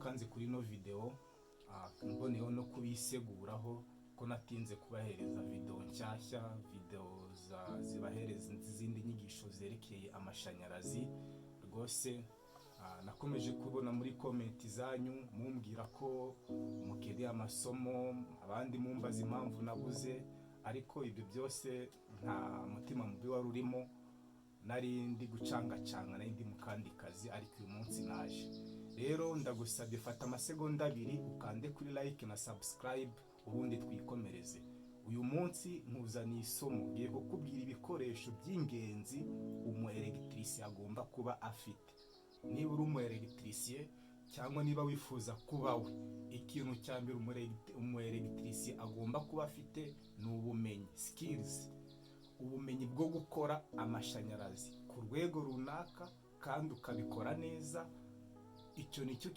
mukanze kuri no video mboneyeho no kubiseguraho ko natinze kubahereza video nshyashya, video zibahereza izindi nyigisho zerekeye amashanyarazi. Rwose nakomeje kubona muri comment zanyu mumbwira ko mukeneye amasomo, abandi mumbaza impamvu nabuze, ariko ibyo byose nta mutima mubi wari urimo, nari ndi gucangacanga, nari ndi mu kandi kazi, ariko uyu munsi naje. Rero ndagusabye fata amasegonda 2 ukande kuri like na subscribe, ubundi twikomereze. Uyu munsi nkuzaniye isomo ngiye kukubwira ibikoresho by'ingenzi umu electricien agomba kuba afite. Niba uri umu electricien cyangwa niba wifuza kuba we, ikintu cya mbere umu electricien agomba kuba afite ni ubumenyi, skills, ubumenyi bwo gukora amashanyarazi ku rwego runaka kandi ukabikora neza. Icyo nicyo